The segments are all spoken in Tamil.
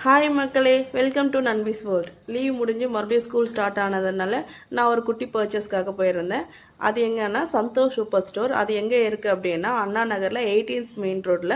ஹாய் மக்களே, வெல்கம் டு நன்விஸ் வேர்ல்ட். லீவ் முடிஞ்சு மறுபடியும் ஸ்கூல் ஸ்டார்ட் ஆனதுனால நான் ஒரு குட்டி பர்ச்சேஸ்க்காக போயிருந்தேன். அது எங்கன்னா சந்தோஷ் சூப்பர் ஸ்டோர். அது எங்கே இருக்குது அப்படின்னா அண்ணா நகரில் 18th மெயின் ரோட்டில்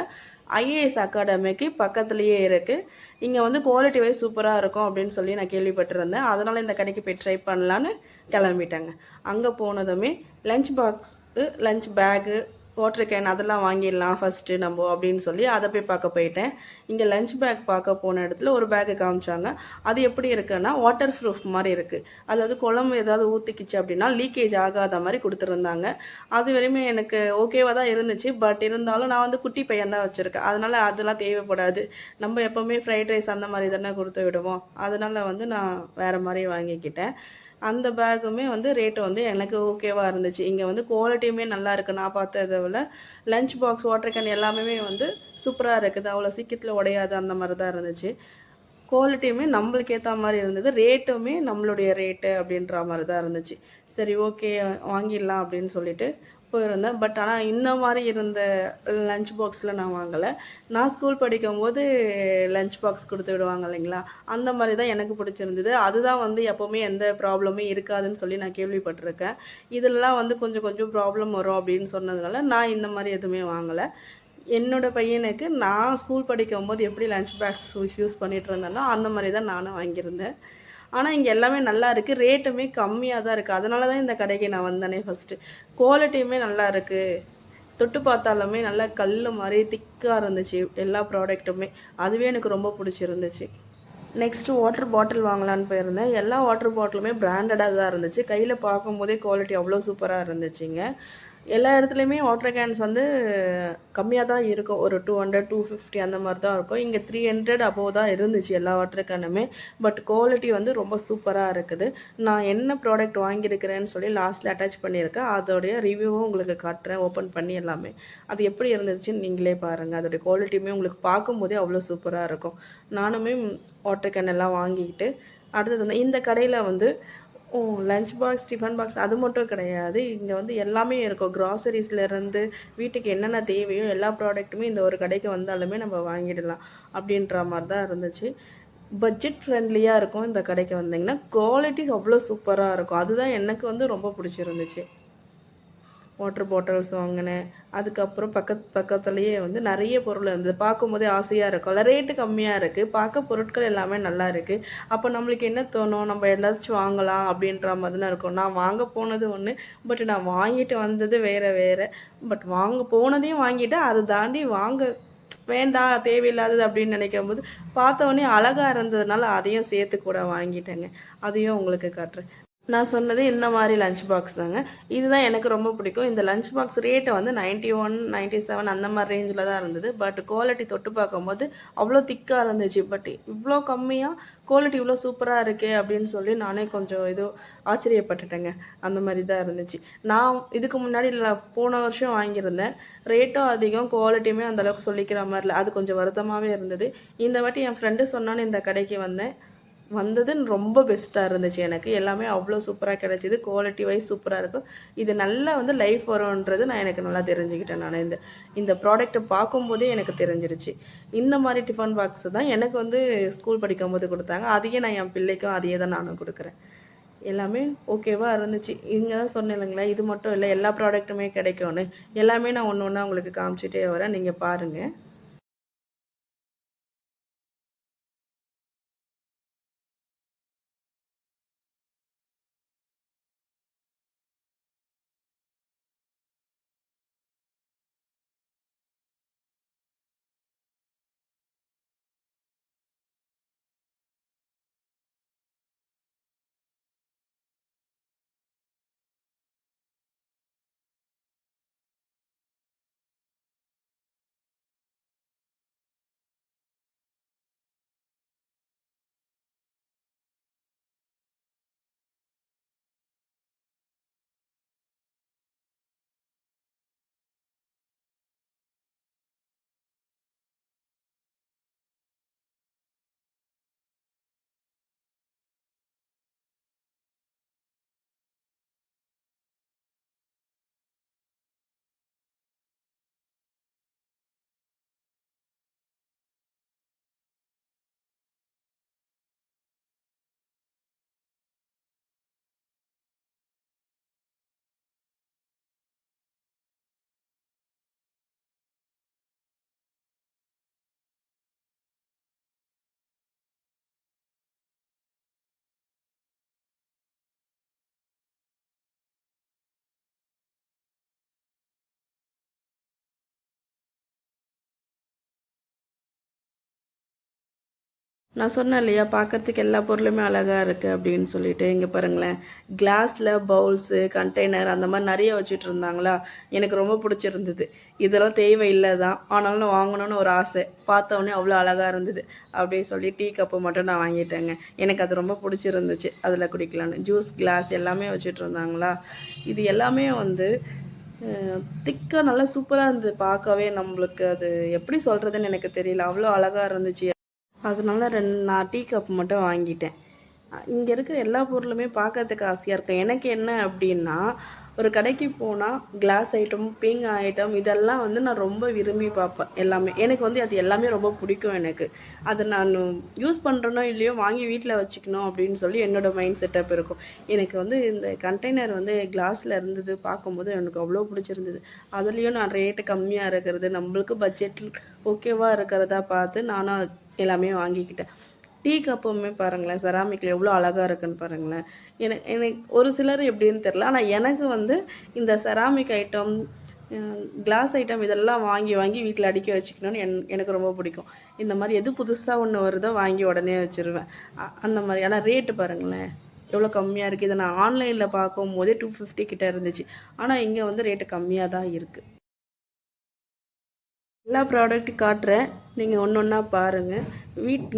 ஐஏஎஸ் அகாடமிக்கு பக்கத்துலேயே இருக்குது. இங்கே வந்து குவாலிட்டி வைஸ் சூப்பராக இருக்கும் அப்படின்னு சொல்லி நான் கேள்விப்பட்டிருந்தேன். அதனால் இந்த கடைக்கு போய் ட்ரை பண்ணலான்னு கிளம்பிட்டேங்க. அங்கே போனதுமே lunch box, lunch bag, water can அதெல்லாம் வாங்கிடலாம் ஃபஸ்ட்டு நம்ம அப்படின்னு சொல்லி அதை போய் பார்க்க போயிட்டேன். இங்கே லஞ்ச் பேக் பார்க்க போன இடத்துல ஒரு பேக்கு காமிச்சாங்க. அது எப்படி இருக்குன்னா வாட்டர் ப்ரூஃப் மாதிரி இருக்குது. அதாவது குழம்பு ஏதாவது ஊற்றிக்கிச்சு அப்படின்னா லீக்கேஜ் ஆகாத மாதிரி கொடுத்துருந்தாங்க. அது வரையுமே எனக்கு ஓகேவாக தான் இருந்துச்சு. பட் இருந்தாலும் நான் வந்து குட்டி பையன் தான் வச்சுருக்கேன். அதனால் அதெல்லாம் தேவைப்படாது. நம்ம எப்போவுமே ஃப்ரைட் ரைஸ் அந்த மாதிரி தானே கொடுத்து விடுவோம். அதனால் வந்து நான் வேறு மாதிரி வாங்கிக்கிட்டேன். அந்த பேக்குமே வந்து ரேட்டு வந்து எனக்கு ஓகேவாக இருந்துச்சு. இங்கே வந்து குவாலிட்டியுமே நல்லா இருக்குது. நான் பார்த்ததை விட லஞ்ச் பாக்ஸ், வாட்டர் கேன் எல்லாமே வந்து சூப்பராக இருக்குது. அவ்வளோ சீக்கிரத்தில் உடையாது அந்த மாதிரி தான் இருந்துச்சு. குவாலிட்டியுமே நம்மளுக்கு ஏற்ற மாதிரி இருந்தது. ரேட்டுமே நம்மளுடைய ரேட்டு அப்படின்ற மாதிரி தான் இருந்துச்சு. சரி, ஓகே வாங்கிடலாம் அப்படின்னு சொல்லிட்டு போயிருந்தேன். பட் ஆனால் இந்த மாதிரி இருந்த லஞ்ச் பாக்ஸில் நான் வாங்கலை. நான் ஸ்கூல் படிக்கும்போது லஞ்ச் பாக்ஸ் கொடுத்து விடுவாங்க இல்லைங்களா, அந்த மாதிரி தான் எனக்கு பிடிச்சிருந்தது. அதுதான் வந்து எப்போவுமே எந்த ப்ராப்ளமே இருக்காதுன்னு சொல்லி நான் கேள்விப்பட்டிருக்கேன். இதெல்லாம் வந்து கொஞ்சம் கொஞ்சம் ப்ராப்ளம் வரும் அப்படின்னு சொன்னதுனால நான் இந்த மாதிரி எதுவுமே வாங்கலை. என்னோடய பையனுக்கு நான் ஸ்கூல் படிக்கும்போது எப்படி லஞ்ச் பேக்ஸ் யூஸ் பண்ணிகிட்டு இருந்தேனோ அந்த மாதிரி தான் நானும் வாங்கியிருந்தேன். ஆனால் இங்கே எல்லாமே நல்லா இருக்குது. ரேட்டுமே கம்மியாக தான் இருக்குது. அதனால தான் இந்த கடைக்கு நான் வந்தேனே ஃபஸ்ட்டு. குவாலிட்டியுமே நல்லா இருக்குது. தொட்டு பார்த்தாலுமே நல்லா கல் மாதிரி திக்காக இருந்துச்சு எல்லா ப்ராடக்ட்டுமே. அதுவே எனக்கு ரொம்ப பிடிச்சிருந்துச்சு. நெக்ஸ்ட்டு வாட்டர் பாட்டில் வாங்கலான்னு போயிருந்தேன். எல்லா வாட்டர் பாட்டிலுமே பிராண்டடாக தான் இருந்துச்சு. கையில் பார்க்கும்போதே குவாலிட்டி அவ்வளோ சூப்பராக இருந்துச்சுங்க. எல்லா இடத்துலையுமே வாட்டர் கேன்ஸ் வந்து கம்மியாக தான் இருக்கும். ஒரு 200, 250 அந்த மாதிரி தான் இருக்கும். இங்கே 300 அபோவ் தான் இருந்துச்சு எல்லா வாட்டர் கேனுமே. பட் குவாலிட்டி வந்து ரொம்ப சூப்பராக இருக்குது. நான் என்ன ப்ராடக்ட் வாங்கியிருக்கிறேன்னு சொல்லி லாஸ்ட்டில் அட்டாச் பண்ணியிருக்கேன். அதோடைய ரிவ்யூவும் உங்களுக்கு காட்டுறேன், ஓப்பன் பண்ணி எல்லாமே. அது எப்படி இருந்துச்சுன்னு நீங்களே பாருங்கள். அதோடைய குவாலிட்டியுமே உங்களுக்கு பார்க்கும்போதே அவ்வளோ சூப்பராக இருக்கும். நானுமே வாட்டர் கேன் எல்லாம் வாங்கிக்கிட்டு அடுத்தது வந்து இந்த கடையில் வந்து லஞ்ச் பாக்ஸ், டிஃபன் பாக்ஸ் அது மட்டும் கிடையாது. இங்கே வந்து எல்லாமே இருக்கும். க்ராசரிஸ்லேருந்து வீட்டுக்கு என்னென்ன தேவையோ எல்லா ப்ராடக்ட்டுமே இந்த ஒரு கடைக்கு வந்தாலுமே நம்ம வாங்கிடலாம் அப்படின்ற மாதிரி தான் இருந்துச்சு. பட்ஜெட் ஃப்ரெண்ட்லியாக இருக்கும் இந்த கடைக்கு வந்தீங்கன்னா. குவாலிட்டி அவ்வளோ சூப்பராக இருக்கும். அதுதான் எனக்கு வந்து ரொம்ப பிடிச்சிருந்துச்சு. வாட்டர் பாட்டில்ஸ் வாங்கினேன். அதுக்கப்புறம் பக்கத்துலேயே வந்து நிறைய பொருள் இருந்தது. பார்க்கும்போதே ஆசையாக இருக்கும்ல. ரேட்டு கம்மியாக இருக்குது. பார்க்க பொருட்கள் எல்லாமே நல்லா இருக்குது. அப்போ நம்மளுக்கு என்ன தோணும், நம்ம எல்லாச்சும் வாங்கலாம் அப்படின்ற மாதிரி தான் இருக்கும். நான் வாங்க போனது ஒன்று, பட் நான் வாங்கிட்டு வந்தது வேறு. பட் வாங்க போனதையும் வாங்கிட்டேன். அதை தாண்டி வாங்க வேண்டாம், தேவையில்லாதது அப்படின்னு நினைக்கும்போது பார்த்தோன்னே அழகாக இருந்ததுனால அதையும் சேர்த்து கூட வாங்கிட்டேங்க. அதையும் உங்களுக்கு காட்டுறேன். நான் சொன்னது இந்த மாதிரி லஞ்ச் பாக்ஸ் தாங்க. இதுதான் எனக்கு ரொம்ப பிடிக்கும். இந்த லஞ்ச் பாக்ஸ் ரேட்டு வந்து 91, 97 அந்த மாதிரி ரேஞ்சில் தான் இருந்தது. பட் குவாலிட்டி தொட்டு பார்க்கும்போது அவ்வளோ திக்காக இருந்துச்சு. பட் இவ்வளோ கம்மியாக குவாலிட்டி இவ்வளோ சூப்பராக இருக்கே அப்படின்னு சொல்லி நானே கொஞ்சம் ஏதோ ஆச்சரியப்பட்டுட்டேங்க. அந்த மாதிரி தான் இருந்துச்சு. நான் இதுக்கு முன்னாடி போன வருஷம் வாங்கியிருந்தேன். ரேட்டும் அதிகம், குவாலிட்டியுமே அந்தளவுக்கு சொல்லிக்கிற மாதிரி இல்லை. அது கொஞ்சம் வருத்தமாகவே இருந்தது. இந்த வாட்டி என் ஃப்ரெண்டு சொன்னான்னு இந்த கடைக்கு வந்தது ரொம்ப பெஸ்ட்டாக இருந்துச்சு எனக்கு. எல்லாமே அவ்வளோ சூப்பராக கிடச்சிது. குவாலிட்டி வைஸ் சூப்பராக இருக்கும். இது நல்லா வந்து லைஃப் வரும்ன்றது எனக்கு நல்லா தெரிஞ்சுக்கிட்டேன். நான் இந்த ப்ராடக்ட்டை பார்க்கும்போதே எனக்கு தெரிஞ்சிருச்சு. இந்த மாதிரி டிஃபன் பாக்ஸ் தான் எனக்கு வந்து ஸ்கூல் படிக்கும்போது கொடுத்தாங்க. அதையே நான் என் பிள்ளைக்கும் அதையே தான் நானும் கொடுக்குறேன். எல்லாமே ஓகேவாக இருந்துச்சு. இங்கே தான் சொன்னேன் இல்லைங்களா, இது மட்டும் இல்லை எல்லா ப்ராடக்ட்டுமே கிடைக்கும்னு. எல்லாமே நான் ஒன்று ஒன்றா உங்களுக்கு காமிச்சிட்டே வரேன். நீங்கள் பாருங்கள். நான் சொன்னேன் இல்லையா, பார்க்கறதுக்கு எல்லா பொருளுமே அழகாக இருக்குது அப்படின்னு சொல்லிட்டு. இங்கே பாருங்களேன், கிளாஸில் பவுல்ஸு, கண்டெய்னர் அந்த மாதிரி நிறைய வச்சுட்டு இருந்தாங்களா, எனக்கு ரொம்ப பிடிச்சிருந்தது. இதெல்லாம் தேவையில்லை தான், ஆனாலும் நான் வாங்கணும்னு ஒரு ஆசை. பார்த்தோன்னே அவ்வளோ அழகாக இருந்தது. அப்படியே சொல்லி டீ கப்பு மட்டும் நான் வாங்கிட்டேங்க. எனக்கு அது ரொம்ப பிடிச்சிருந்துச்சு, அதில் குடிக்கலான்னு. ஜூஸ் கிளாஸ் எல்லாமே வச்சுட்டு இருந்தாங்களா, இது எல்லாமே வந்து திக்காக நல்லா சூப்பராக இருந்தது பார்க்கவே. நம்மளுக்கு அது எப்படி சொல்கிறதுன்னு எனக்கு தெரியல, அவ்வளோ அழகாக இருந்துச்சு. அதனால நான் டீ கப் மட்டும் வாங்கிட்டேன். இங்கே இருக்கிற எல்லா பொருளுமே பார்க்கறதுக்கு ஆசையாக இருக்கும். எனக்கு என்ன அப்படின்னா, ஒரு கடைக்கு போனால் கிளாஸ் ஐட்டம், பிங் ஐட்டம் இதெல்லாம் வந்து நான் ரொம்ப விரும்பி பார்ப்பேன் எல்லாமே. எனக்கு வந்து அது எல்லாமே ரொம்ப பிடிக்கும் எனக்கு. அதை நான் யூஸ் பண்ணுறேனோ இல்லையோ வாங்கி வீட்டில் வச்சுக்கணும் அப்படின்னு சொல்லி என்னோடய மைண்ட் செட்டப் இருக்கும். எனக்கு வந்து இந்த கண்டெய்னர் வந்து கிளாஸில் இருந்தது பார்க்கும்போது எனக்கு அவ்வளோ பிடிச்சிருந்தது. அதுலேயும் நான் ரேட்டு கம்மியாக இருக்கிறது, நம்மளுக்கு பட்ஜெட்டில் ஓகேவாக இருக்கிறதா பார்த்து நானும் எல்லாமே வாங்கிக்கிட்டேன். டீ கப்புமே பாருங்களேன், செராமிக்கில் எவ்வளோ அழகாக இருக்குன்னு பாருங்களேன். எனக்கு ஒரு சிலர் எப்படின்னு தெரில, ஆனால் எனக்கு வந்து இந்த செராமிக் ஐட்டம், கிளாஸ் ஐட்டம் இதெல்லாம் வாங்கி வாங்கி வீட்டில் அடுக்கி வச்சுக்கணும்னு எனக்கு ரொம்ப பிடிக்கும். இந்த மாதிரி எது புதுசாக ஒன்று வருதோ வாங்கி உடனே வச்சுருவேன். அந்த மாதிரி. ஆனால் ரேட்டு பாருங்களேன் எவ்வளோ கம்மியாக இருக்குது. இதை நான் ஆன்லைனில் பார்க்கும்போதே 250 கிட்ட இருந்துச்சு. ஆனால் இங்கே வந்து ரேட்டு கம்மியாக தான் இருக்குது. எல்லா ப்ராடக்ட்டும் காட்டுறேன், நீங்கள் ஒன்று ஒன்றா பாருங்கள்.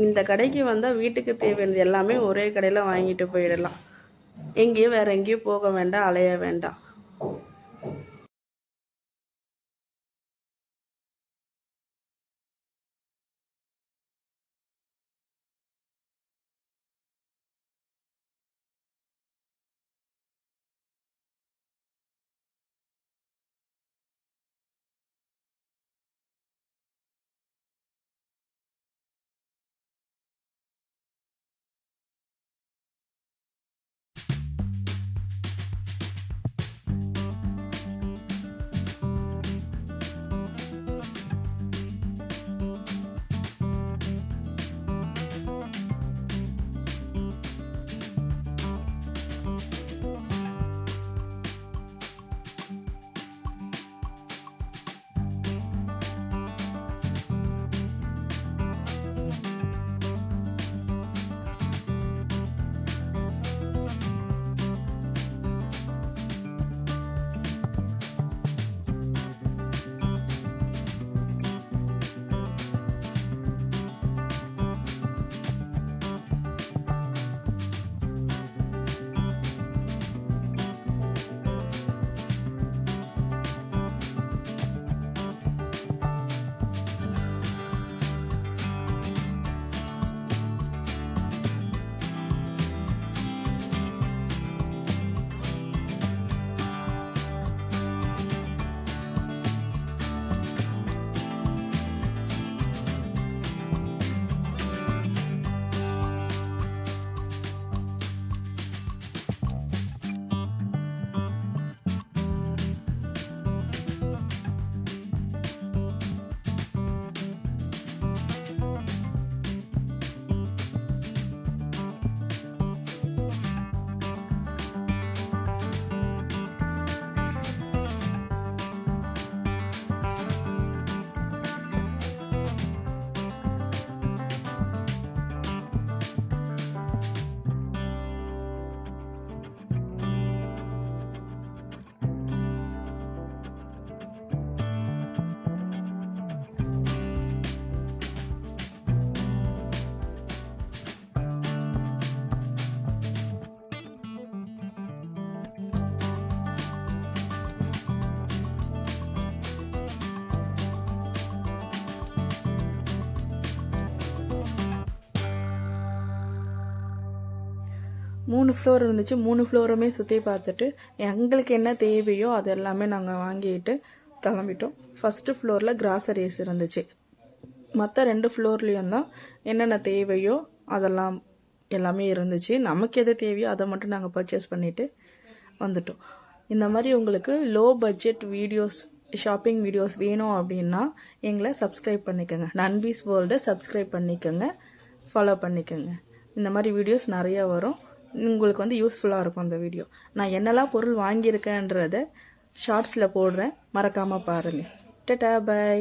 இந்த கடைக்கு வந்தால் வீட்டுக்கு தேவையானது எல்லாமே ஒரே கடையில் வாங்கிட்டு போயிடலாம். எங்கேயும் வேறு எங்கேயும் போக வேண்டாம், அலைய வேண்டாம். மூணு ஃப்ளோர் இருந்துச்சு. 3 ஃப்ளோருமே சுற்றி பார்த்துட்டு எங்களுக்கு என்ன தேவையோ அது எல்லாமே நாங்கள் வாங்கிட்டு கிளம்பிட்டோம். ஃபஸ்ட்டு ஃப்ளோரில் கிராசரிஸ் இருந்துச்சு. மற்ற 2 ஃப்ளோர்லேயும் தான் என்னென்ன தேவையோ அதெல்லாம் எல்லாமே இருந்துச்சு. நமக்கு எது தேவையோ அதை மட்டும் நாங்கள் பர்ச்சேஸ் பண்ணிவிட்டு வந்துட்டோம். இந்த மாதிரி உங்களுக்கு low budget videos, shopping videos வேணும் அப்படின்னா எங்களை சப்ஸ்கிரைப் பண்ணிக்கோங்க. நன்வீஸ் வேர்ல்டை சப்ஸ்கிரைப் பண்ணிக்கோங்க, ஃபாலோ பண்ணிக்கோங்க. இந்த மாதிரி வீடியோஸ் நிறையா வரும். உங்களுக்கு வந்து யூஸ்ஃபுல்லாக இருக்கும் அந்த வீடியோ. நான் என்னெல்லாம் பொருள் வாங்கியிருக்கேன்றதை ஷார்ட்ஸில் போடுறேன், மறக்காமல் பாருங்கள். Ta-ta, by.